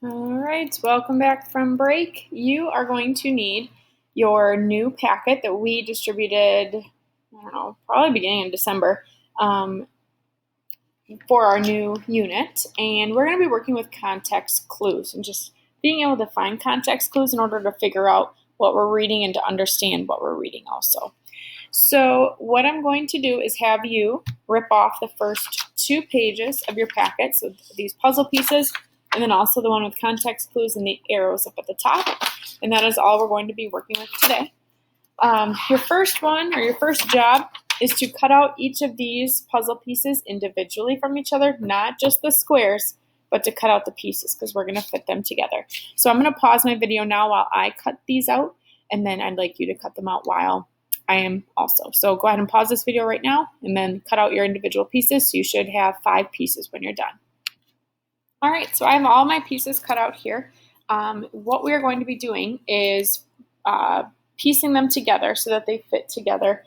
All right, welcome back from break. You are going to need your new packet that we distributed, I don't know, probably beginning of December, for our new unit. And we're going to be working with context clues and just being able to find context clues in order to figure out what we're reading and to understand what we're reading also. So what I'm going to do is have you rip off the first 2 pages of your packet, so these puzzle pieces, and then also the one with context clues and the arrows up at the top. And that is all we're going to be working with today. Your first one, or your first job, is to cut out each of these puzzle pieces individually from each other, not just the squares, but to cut out the pieces because we're going to fit them together. So I'm going to pause my video now while I cut these out, and then I'd like you to cut them out while I am also. So go ahead and pause this video right now and then cut out your individual pieces. So you should have 5 pieces when you're done. All right, so I have all my pieces cut out here. What we're going to be doing is piecing them together so that they fit together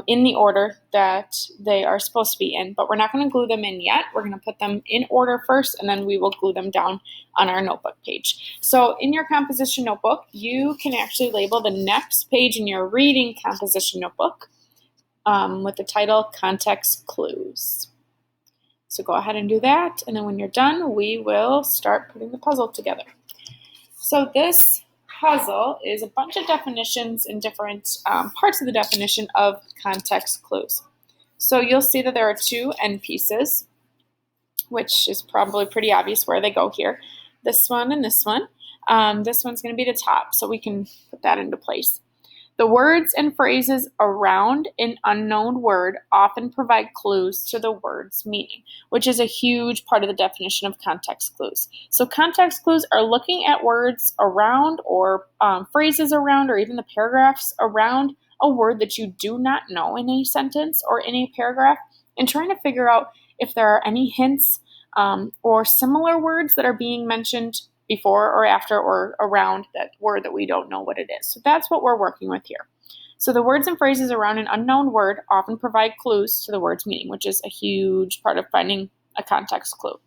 in the order that they are supposed to be in, but we're not going to glue them in yet. We're going to put them in order first, and then we will glue them down on our notebook page. So in your composition notebook, you can actually label the next page in your reading composition notebook with the title Context Clues. So go ahead and do that, and then when you're done, we will start putting the puzzle together. So this puzzle is a bunch of definitions and different parts of the definition of context clues. So you'll see that there are 2 end pieces, which is probably pretty obvious where they go here. This one and this one. This one's going to be the top, so we can put that into place. The words and phrases around an unknown word often provide clues to the word's meaning, which is a huge part of the definition of context clues. So context clues are looking at words around or phrases around or even the paragraphs around a word that you do not know in a sentence or in a paragraph and trying to figure out if there are any hints or similar words that are being mentioned before or after or around that word that we don't know what it is. So that's what we're working with here. So the words and phrases around an unknown word often provide clues to the word's meaning, which is a huge part of finding a context clue.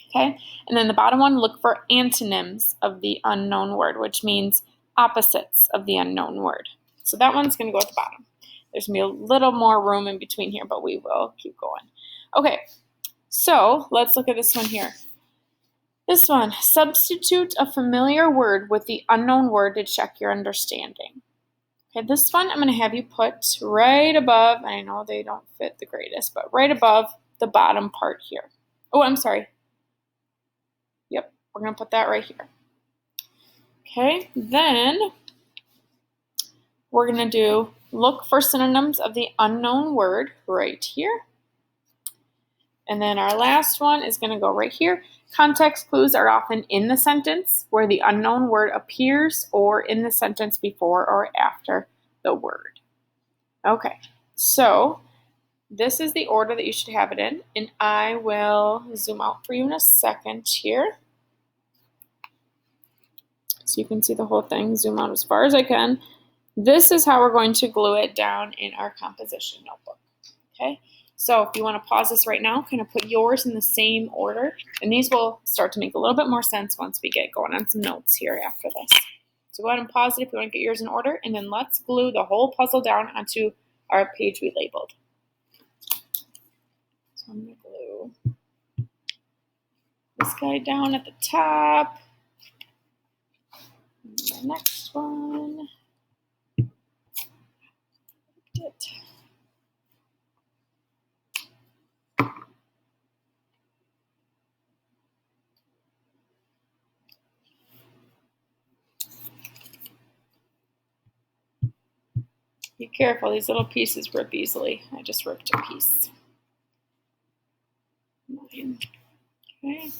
Okay, and then the bottom one, look for antonyms of the unknown word, which means opposites of the unknown word. So that one's going to go at the bottom. There's going to be a little more room in between here, but we will keep going. Okay, so let's look at this one here. This one, substitute a familiar word with the unknown word to check your understanding. Okay, this one I'm going to have you put right above, I know they don't fit the greatest, but right above the bottom part here. Oh, I'm sorry. Yep, we're going to put that right here. Okay, then we're going to do look for synonyms of the unknown word right here. And then our last one is going to go right here. Context clues are often in the sentence where the unknown word appears or in the sentence before or after the word. Okay, so this is the order that you should have it in, and I will zoom out for you in a second here. So you can see the whole thing, zoom out as far as I can. This is how we're going to glue it down in our composition notebook, okay? So if you want to pause this right now, kind of put yours in the same order, and these will start to make a little bit more sense once we get going on some notes here after this. So go ahead and pause it if you want to get yours in order, and then let's glue the whole puzzle down onto our page we labeled. So I'm going to glue this guy down at the top, and the next one. Be careful, these little pieces rip easily. I just ripped a piece. Okay.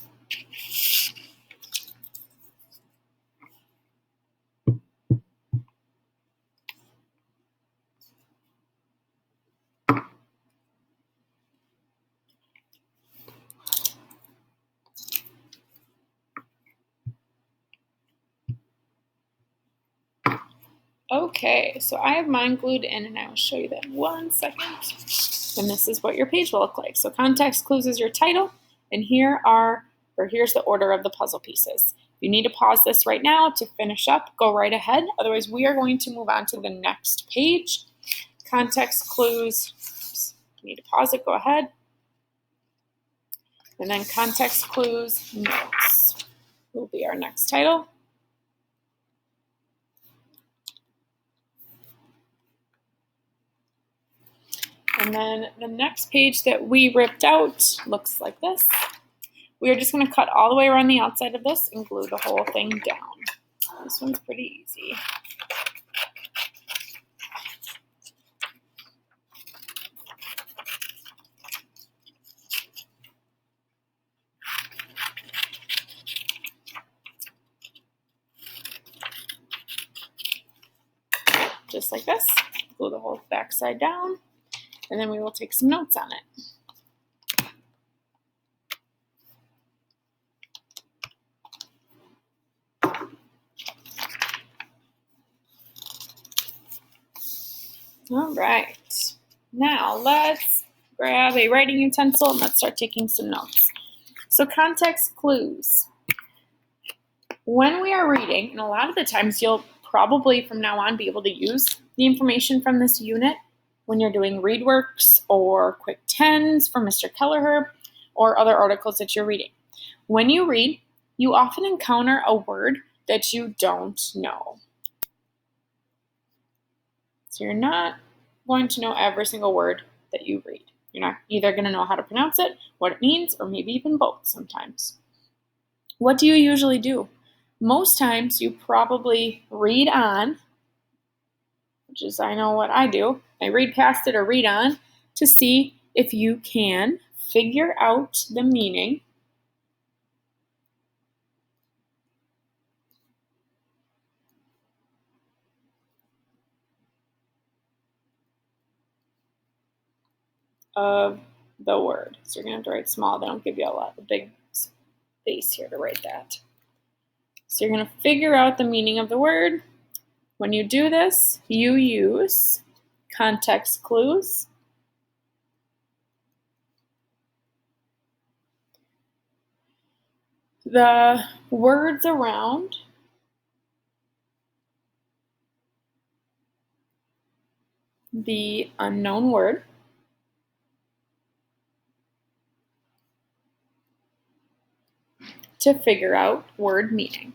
Okay, so I have mine glued in, and I will show you that in 1 second. And this is what your page will look like. So context clues is your title, and here are or here's the order of the puzzle pieces. If you need to pause this right now to finish up, go right ahead. Otherwise, we are going to move on to the next page. Context clues. Oops, you need to pause it, go ahead. And then context clues, notes will be our next title. And then the next page that we ripped out looks like this. We are just going to cut all the way around the outside of this and glue the whole thing down. This one's pretty easy. Just like this. Glue the whole back side down, and then we will take some notes on it. All right, now let's grab a writing utensil and let's start taking some notes. So context clues. When we are reading, and a lot of the times you'll probably from now on be able to use the information from this unit when you're doing ReadWorks or Quick 10s from Mr. Kelleher or other articles that you're reading. When you read, you often encounter a word that you don't know. So you're not going to know every single word that you read. You're not either going to know how to pronounce it, what it means, or maybe even both sometimes. What do you usually do? Most times you probably read on, which is I know what I do. I read past it or read on to see if you can figure out the meaning of the word. So you're going to have to write small. They don't give you a lot of big space here to write that. So you're going to figure out the meaning of the word. When you do this, you use context clues. The words around the unknown word. To figure out word meaning.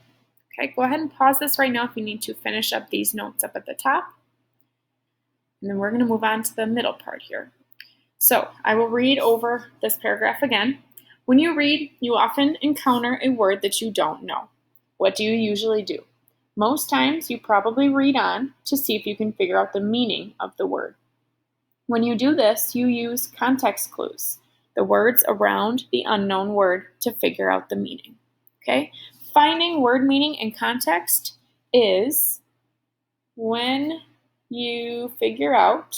Okay, go ahead and pause this right now if you need to finish up these notes up at the top. And then we're going to move on to the middle part here. So I will read over this paragraph again. When you read, you often encounter a word that you don't know. What do you usually do? Most times you probably read on to see if you can figure out the meaning of the word. When you do this, you use context clues, the words around the unknown word, to figure out the meaning. Okay? Finding word meaning in context is when you figure out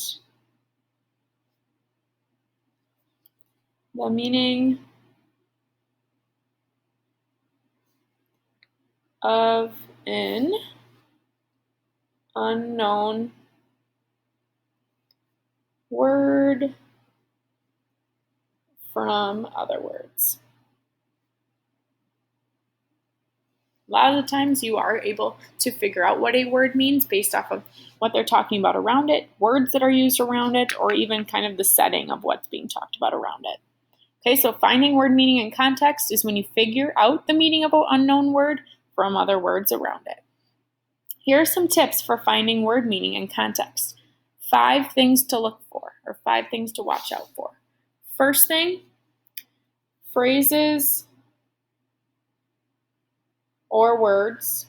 the meaning of an unknown word from other words. A lot of the times you are able to figure out what a word means based off of what they're talking about around it, words that are used around it, or even kind of the setting of what's being talked about around it. Okay, so finding word meaning in context is when you figure out the meaning of an unknown word from other words around it. Here are some tips for finding word meaning in context. 5 things to look for, or 5 things to watch out for. First thing, phrases or words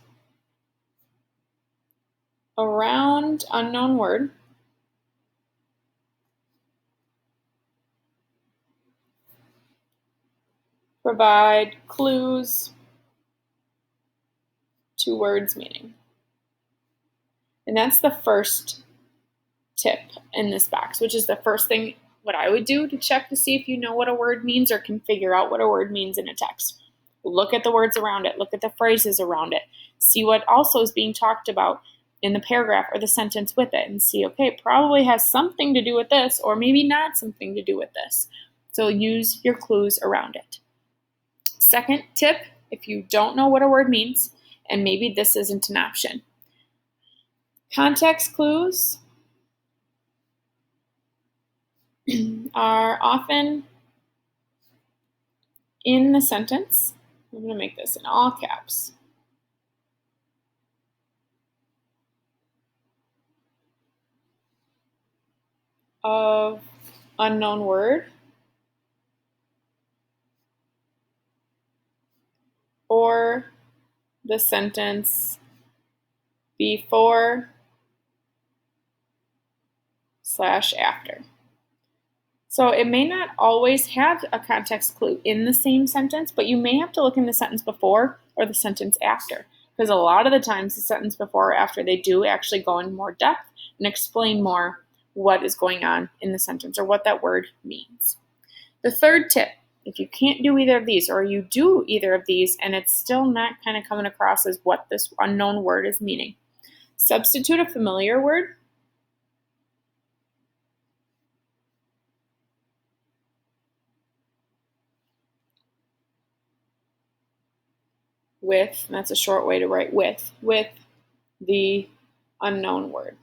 around unknown word provide clues to words meaning. And that's the first tip in this box, which is the first thing what I would do to check to see if you know what a word means or can figure out what a word means in a text. Look at the words around it, look at the phrases around it, see what also is being talked about in the paragraph or the sentence with it, and see, okay, it probably has something to do with this, or maybe not something to do with this. So use your clues around it. Second tip, if you don't know what a word means, and maybe this isn't an option, context clues are often in the sentence. I'm going to make this in all caps. Of unknown word or the sentence before / after. So it may not always have a context clue in the same sentence, but you may have to look in the sentence before or the sentence after, because a lot of the times the sentence before or after, they do actually go in more depth and explain more what is going on in the sentence or what that word means. The third tip, if you can't do either of these, or you do either of these and it's still not kind of coming across as what this unknown word is meaning, substitute a familiar word with, and that's a short way to write with the unknown word.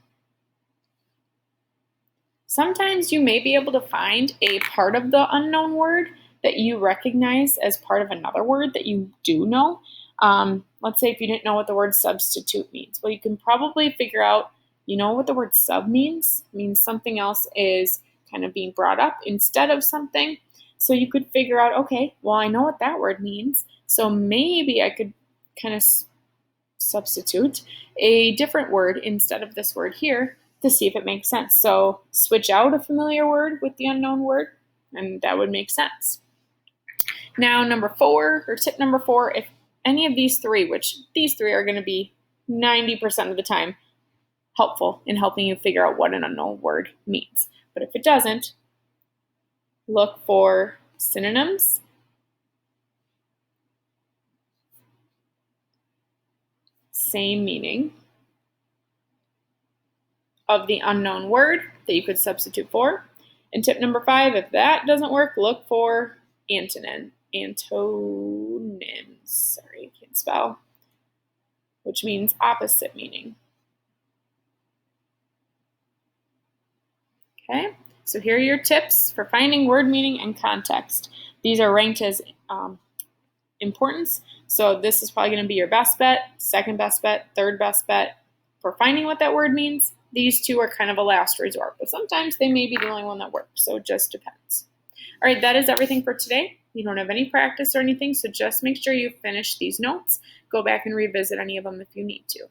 Sometimes you may be able to find a part of the unknown word that you recognize as part of another word that you do know. Let's say if you didn't know what the word substitute means. Well, you can probably figure out, you know what the word sub means? It means something else is kind of being brought up instead of something. So you could figure out, okay, well, I know what that word means. So maybe I could kind of substitute a different word instead of this word here to see if it makes sense. So switch out a familiar word with the unknown word, and that would make sense. Now, tip number four, if any of these three, which these three are going to be 90% of the time helpful in helping you figure out what an unknown word means. But if it doesn't, look for synonyms, same meaning, of the unknown word that you could substitute for. And tip number 5, if that doesn't work, look for antonyms. Sorry, I can't spell. Which means opposite meaning. Okay, so here are your tips for finding word meaning and context. These are ranked as importance. So this is probably going to be your best bet, second best bet, third best bet for finding what that word means. These two are kind of a last resort, but sometimes they may be the only one that works, so it just depends. All right, that is everything for today. You don't have any practice or anything, so just make sure you finish these notes. Go back and revisit any of them if you need to.